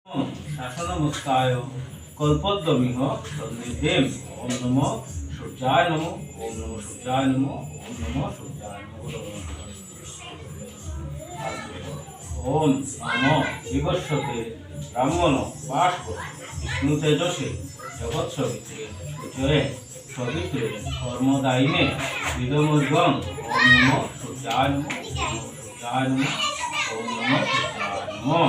শাসনমস্কায় কল্পদ্রমিহ তন্নিদেম। ওম নমো সূর্যায় নমো, ওম নমো সূর্যায় নমো, ওম নমো সূর্যায় নমো। ওম নমো বিবস্বতে ব্রাহ্মণ ভাস্কর বিষ্ণু তেজসে জগৎ সবিত্রে সূর্যে সবিত্রে কর্মদায়িনে বিদমুর্গম। ওম নমো সূর্যায় নমো, ওম নমো সূর্যায় নমো, ওম নমো সূর্যায় নমো।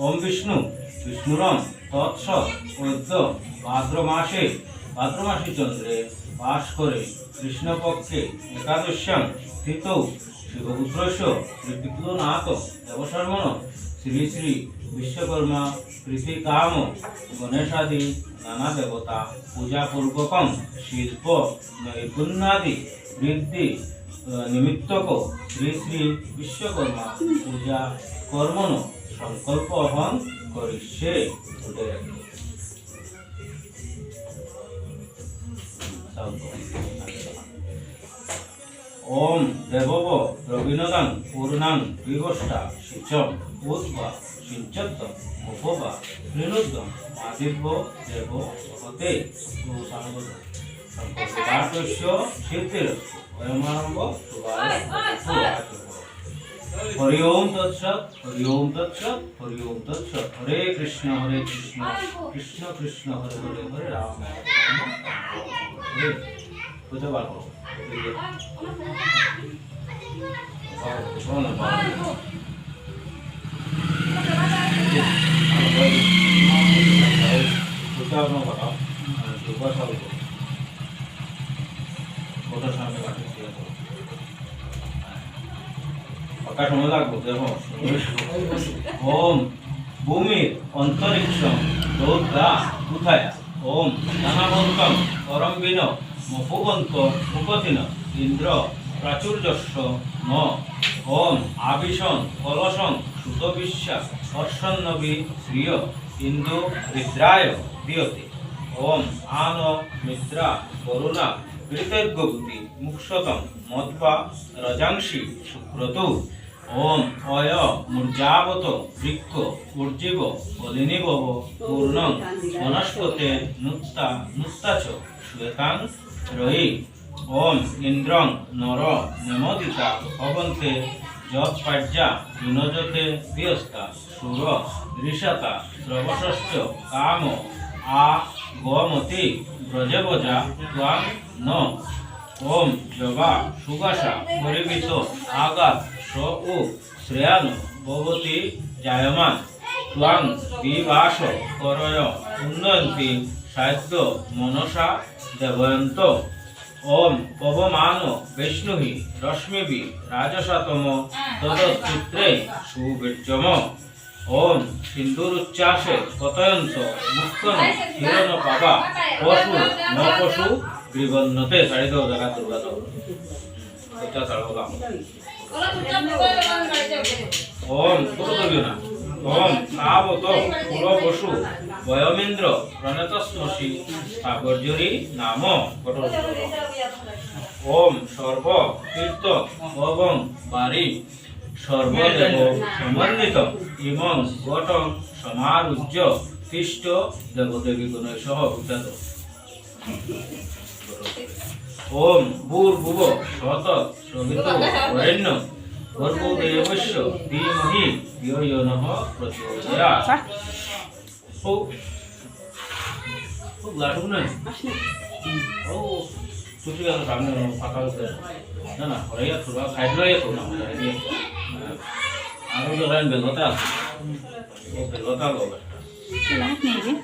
ओम विष्णु विष्णुरम तत्स वैद्य भाद्रमासे चंद्रे बास करे कृष्णपक्षे एकादश्यां तिथौ शिवपुत्रस्य श्रीपितृनाथ देवशर्मण श्री श्री विश्वकर्मा प्रीति काम गणेशादि नाना देवता पूजा पूर्वकम शिल्प नैपुण्यादि वृद्धि निमित्तक श्री श्री विश्वकर्मा पूजा कर्मण संकल्प अहं करिष्ये। ओम देवव रविनदं पूर्णां विवष्टा शिचम उद्वा सिंचत्त उपवा त्रिनुद्दम आदिभ्यो देवो भवते सुसंगत संकल्पदातस्य सिद्धिरस्तु। अयमारम्भ शुभाय हरि ओम तत्सत्, हरि ओम तत्सत्, हरि ओम तत्सत्। हरे कृष्ण कृष्ण कृष्ण हरे हरे, हरे राम हरे पूजा करो। ओम भूमिर अंतरिक्षम रौद्रा उठाया। ओम नानावंतम परमबिन मफुवंत मुपतिन इंद्र प्राचुर्यस्व न। ओम आविशन कलशं सुतविश्या हर्षन्नवि श्रिय इंदु विद्राय दीयते। ओम आन मित्रा वरुणा कृतज्ञभूति मुक्षतम मध्वा रजांसि सुक्रतु। ओम अय मूर्जावत वृक्ष ऊर्जीव बलिनिभव पूर्णं वनस्पते नुत्ता नुत्ता च श्वेतां रयि। ओम इंद्रं नर नेमदिता भवन्ते यत्पाज्या विनजते व्यस्ता सुर ऋषता श्रवशश्च काम आ गोमति ब्रजबजा त्वां न। ओम जवा सुगासा परिमित आगात स उ श्रेयान भवति जायमान त्वां दिवास करय उन्नयन्ति साध्य मनसा देवयन्त। ओम पवमान वैष्णुहि रश्मिभि राजसतम तदस्तित्रे सुवीर्यम। ओम सिंदूरुच्चासे कथयन्त मुक्तन हिरण पावा पशु न पशु ग्रीवन्नते। साड़ी दो जगह दुर्गा दो बच्चा साड़ोगा। ओम कतो करियो ना। ओम सावत कुल पशु वयमेन्द्र प्रणतस्मसि सागर्जरी नाम कतो। ओम सर्व तीर्थ भवं बारी सर्वदेव समन्वित इमं गतं समारुज्य तिष्ठ देवदेवी गणेशः विदत। ओम भूर्भुव स्वतः सवितुर्वरेण्यं भर्गो देवस्य धीमहि धियो यो नः प्रचोदयात्। ओ लाडू नहीं ओ तुझे का सामने फाका होता ना ना और ये थोड़ा साइड में ये थोड़ा ये आरो जो लाइन बेलता वो बेलता लो बेटा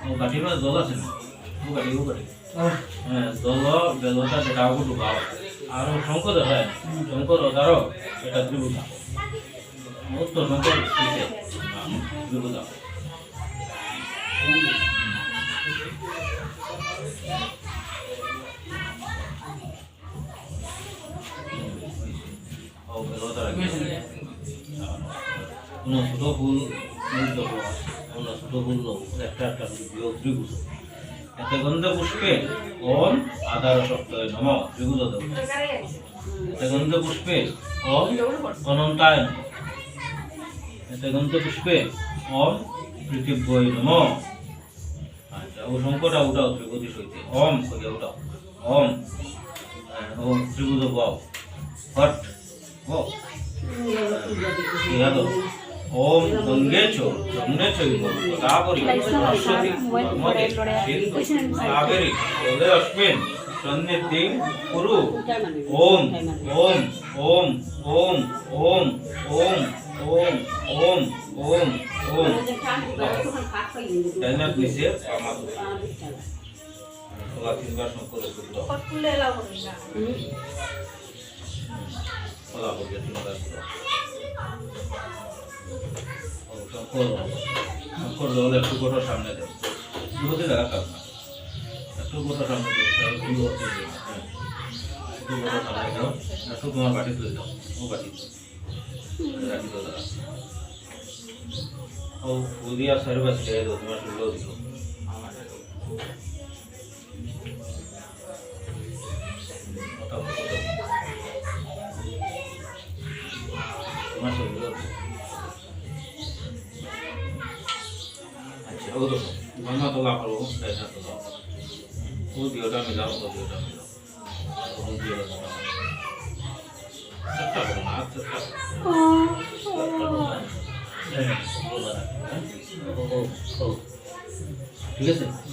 वो गाड़ी में जोला से वो गाड़ी দল বেলতা যেটাও ঢুকাও আর শঙ্কর হয় শঙ্কর অধারো এটা ত্রিভুজা মস্ত শঙ্কর ত্রিভুজা। ও বেলতা রাখি কোনো ছোট ফুল মূল প্রফুল্ল একটা একটা ত্রিভুজ এতে গন্ধে পুষ্পে ওম আধার সপ্তাহে নম ত্রিভুজ দেব এতে গন্ধে পুষ্পে ওম অনন্তায় নম এতে গন্ধে পুষ্পে ওম পৃথিব্যই নম আচ্ছা ও সংকটা উঠাও ত্রিভুজ সইতে ওম কইয়া উঠাও ওম ওম ত্রিভুজ বাও হট বাও ইয়াদ ওম গঙ্গে চ যমুনে চৈব গোদাবরী সরস্বতী নর্মদে সিন্ধু কাবেরী গোদে অস্মিন সন্নিধি কুরু ওম ওম ওম ওম ওম ওম ওম ওম ওম ওম ডাইনাক নিচে আমাকে তোলা তিনবার সংকল্প করতে হবে তোলা করবে তিনবার শঙ্কর জল একটু গোটার সামনে দেব দুটোতে দেখা কাজ না একটু গোটার সামনে দেবো একটু গোটার সামনে দাও একটু তোমার বাটি তুলে দাও ও বাটি রাখি দাও দাদা ও ফুল দিয়া সার্ভিস দিয়ে দাও তোমার শুনলেও দিল তোমার শুনলেও अच्छा वो देखो मम्मा तो ला करो ऐसा तो वो दियोटा मिलाओ वो दियोटा मिलाओ वो दियोटा सबका करो ना सबका ठीक है